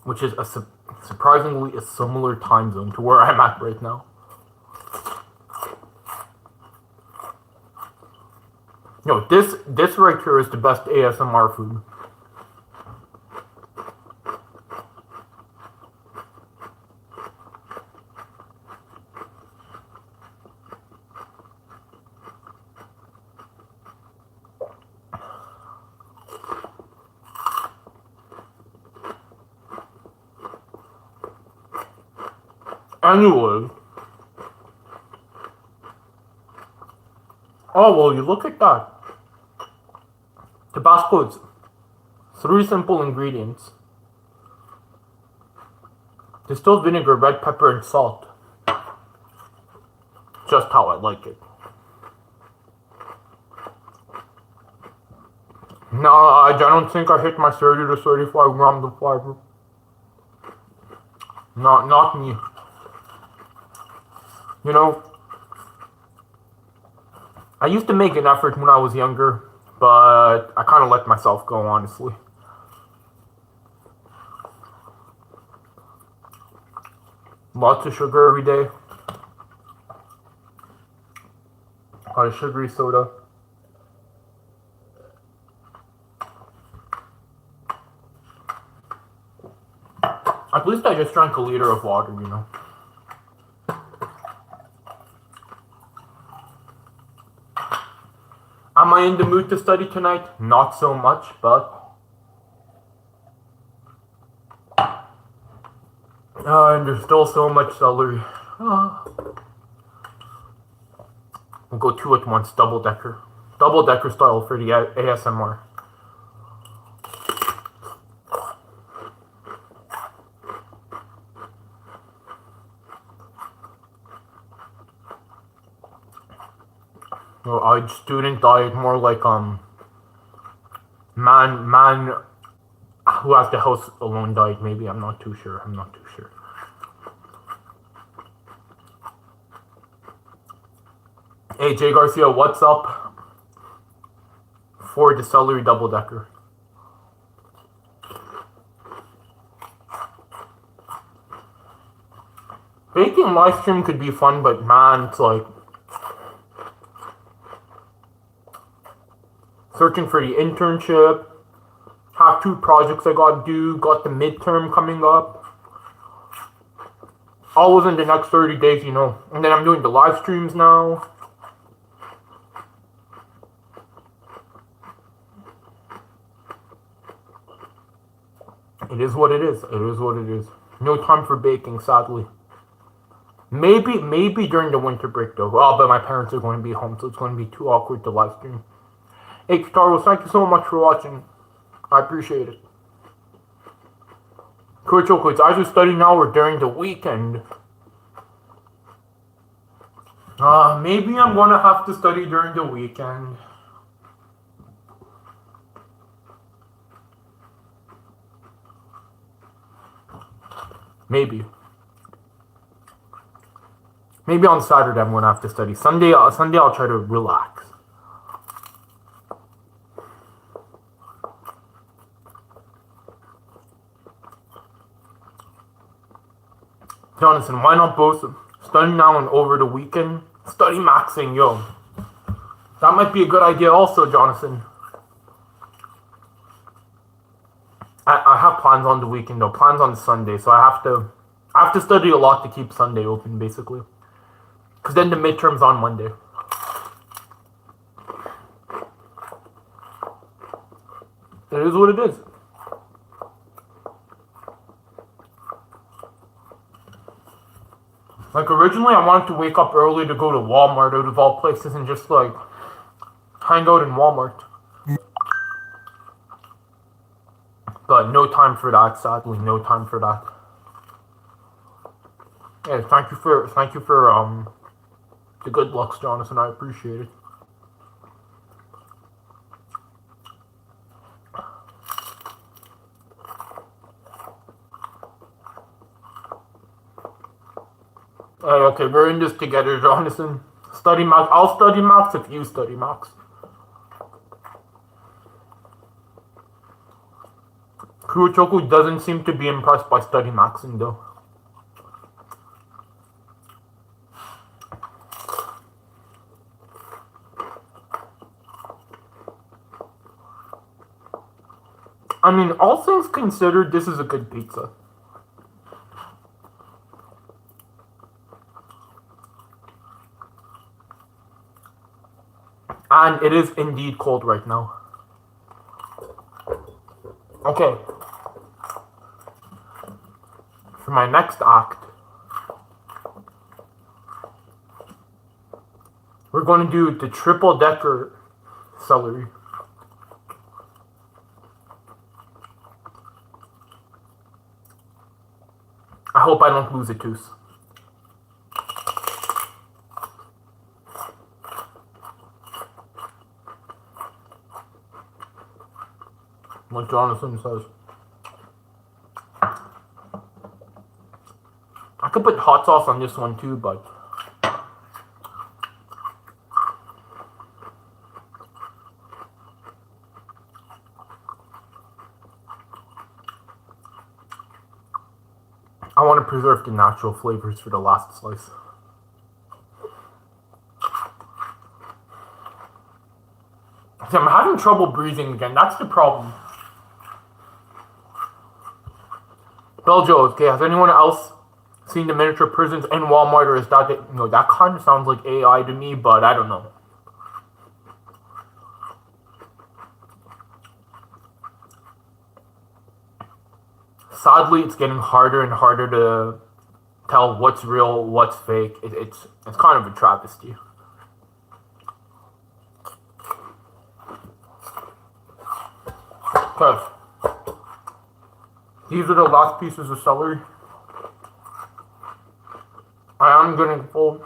Which is surprisingly a similar time zone to where I'm at right now. Yo, this right here is the best ASMR food. Anyway. Oh, well, you look at that. Tabasco is 3 simple ingredients. Distilled vinegar, red pepper, and salt. Just how I like it. No, I don't think I hit my 30 to 35 grams of fiber. Not me. You know, I used to make an effort when I was younger, but I kind of let myself go, honestly. Lots of sugar every day. Got a sugary soda. At least I just drank a liter of water, you know. Am I in the mood to study tonight? Not so much, but... and there's still so much celery. We'll go 2 at once, double decker. Double decker style for the ASMR. Well, student diet, more like man who has the house alone diet. Maybe I'm not too sure. Hey Jay Garcia, what's up? For the celery double decker. Baking live stream could be fun, but man, it's like searching for the internship, have 2 projects I gotta do, got the midterm coming up, all within the next 30 days, you know, and then I'm doing the live streams now. It is what it is, No time for baking, sadly. Maybe during the winter break though, but my parents are going to be home, so it's going to be too awkward to live stream. Hey, Carlos, thank you so much for watching. I appreciate it. Chocolates, I just study now or during the weekend. Maybe I'm gonna have to study during the weekend. Maybe. Maybe on Saturday I'm gonna have to study. Sunday I'll try to relax. Jonathan, why not both study now and over the weekend? Study maxing, yo. That might be a good idea also, Jonathan. I have plans on the weekend though, plans on Sunday, so I have to study a lot to keep Sunday open, basically. Because then the midterm's on Monday. It is what it is. Like, originally I wanted to wake up early to go to Walmart out of all places and just, like, hang out in Walmart. But no time for that, sadly, no time for that. Yeah, thank you for the good looks, Jonathan, I appreciate it. Okay, we're in this together, Jonathan. Study max. I'll study max if you study max. Kurochoku doesn't seem to be impressed by study maxing though. I mean, all things considered, this is a good pizza. And it is indeed cold right now. Okay. For my next act, We're going to do the triple decker celery. I hope I don't lose a tooth. Like Jonathan says. I could put hot sauce on this one too, but I want to preserve the natural flavors for the last slice. I'm having trouble breathing again. That's the problem. Beljo, okay, has anyone else seen the miniature prisons in Walmart, or is that, that kind of sounds like AI to me, but I don't know. Sadly, it's getting harder and harder to tell what's real, what's fake. It's kind of a travesty. Okay. These are the last pieces of celery. I am getting full.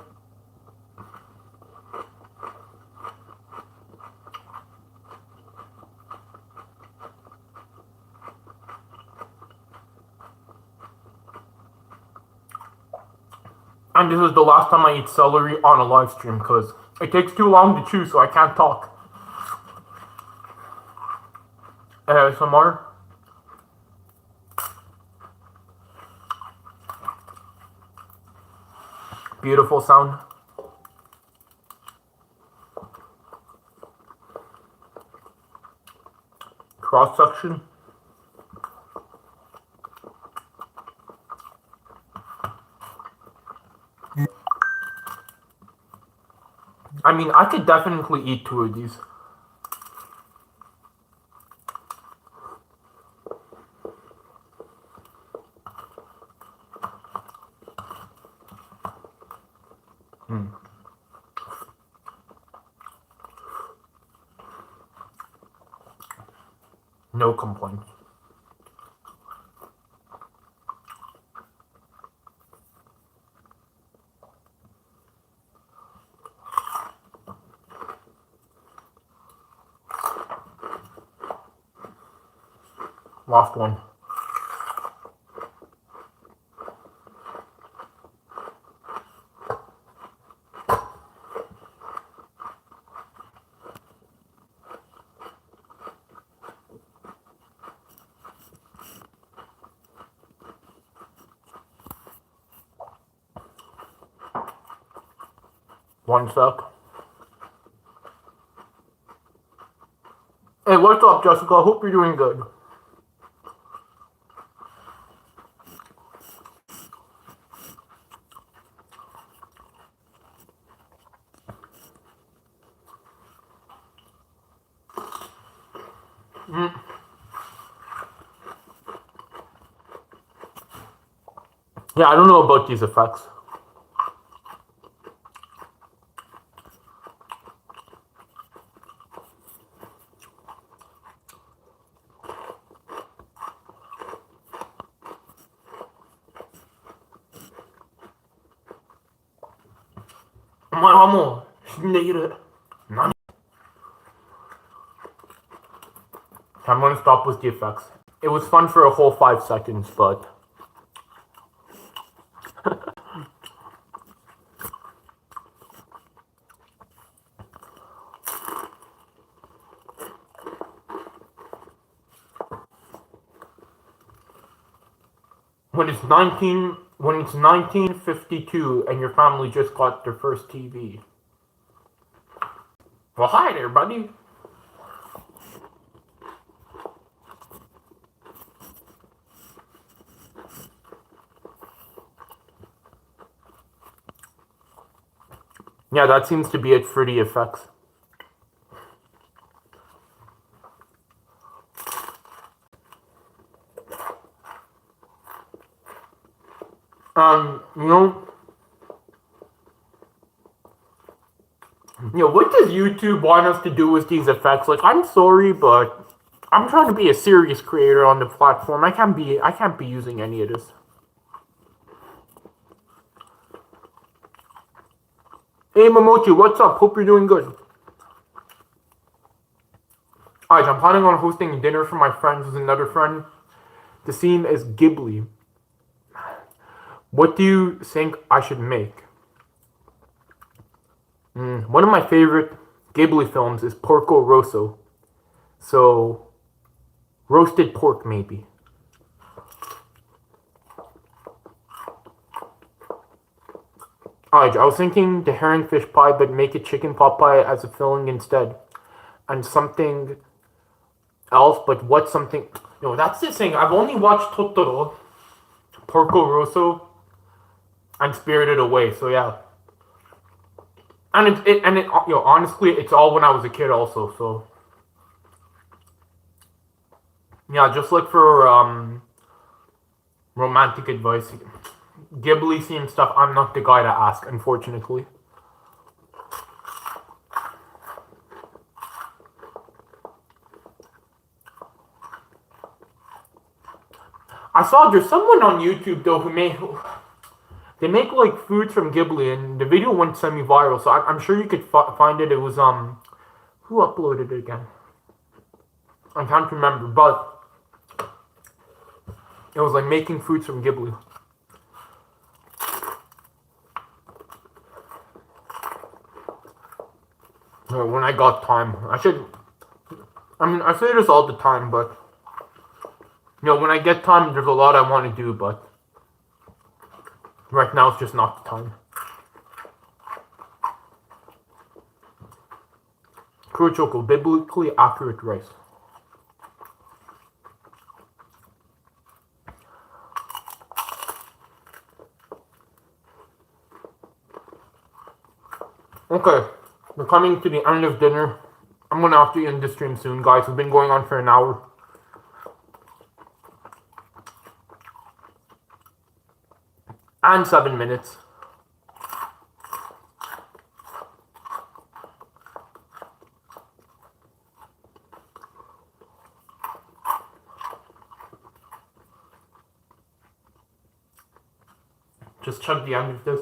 And this is the last time I eat celery on a live stream because it takes too long to chew, so I can't talk. ASMR. Beautiful sound. Cross section. I mean, I could definitely eat 2 of these. No complaints. Last one. One sec. Hey, what's up, Jessica? I hope you're doing good. Yeah, I don't know about these effects. I'm gonna stop with the effects. It was fun for a whole 5 seconds, but when it's 1952 and your family just got their first TV. Well, hi there, buddy. Yeah, that seems to be it for the effects. What does YouTube want us to do with these effects? Like, I'm sorry, but I'm trying to be a serious creator on the platform. I can't be using any of this. Hey Momochi, what's up? Hope you're doing good. Alright, I'm planning on hosting dinner for my friends with another friend. The theme is Ghibli. What do you think I should make? One of my favorite Ghibli films is Porco Rosso. So, roasted pork maybe. Alright, I was thinking the herring fish pie, but make it chicken pot pie as a filling instead. And something else, but what's something... that's the thing. I've only watched Totoro, Porco Rosso, and Spirited Away, so yeah. And it honestly, it's all when I was a kid also, so... Yeah, just look for, romantic advice. Ghibli theme stuff, I'm not the guy to ask, unfortunately. I saw there's someone on YouTube though they make like foods from Ghibli, and the video went semi-viral, so I'm sure you could find it. It was who uploaded it again? I can't remember, but it was like making foods from Ghibli. When I got time, I say this all the time, but when I get time, there's a lot I want to do, but right now it's just not the time. Kurochoko, biblically accurate rice. Okay, we're coming to the end of dinner. I'm gonna have to end the stream soon, guys. We've been going on for an hour. And 7 minutes. Just chug the end of this.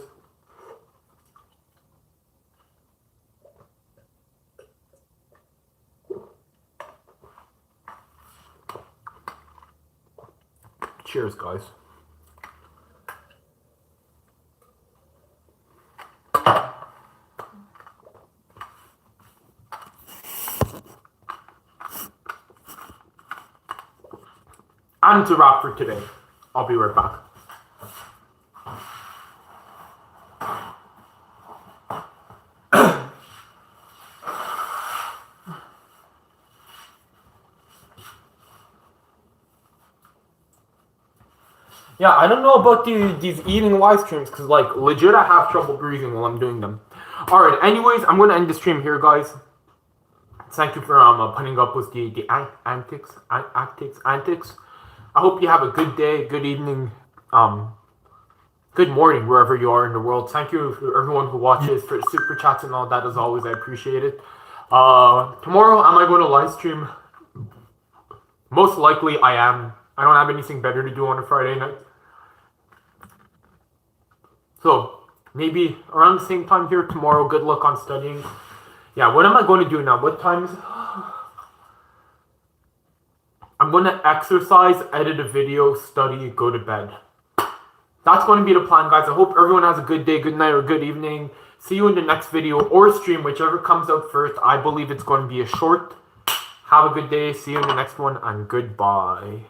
Cheers, guys. And it's a wrap for today. I'll be right back. Yeah, I don't know about these eating live streams, because, like, legit I have trouble breathing while I'm doing them. Alright, anyways, I'm going to end the stream here, guys. Thank you for putting up with the antics. I hope you have a good day, good evening, good morning, wherever you are in the world. Thank you for everyone who watches, for super chats and all that. As always, I appreciate it. Tomorrow, am I going to live stream? Most likely, I am. I don't have anything better to do on a Friday night. So, maybe around the same time here tomorrow. Good luck on studying. Yeah, what am I going to do now? What time is it? I'm going to exercise, edit a video, study, go to bed. That's going to be the plan, guys. I hope everyone has a good day, good night, or good evening. See you in the next video or stream, whichever comes out first. I believe it's going to be a short. Have a good day. See you in the next one, and goodbye.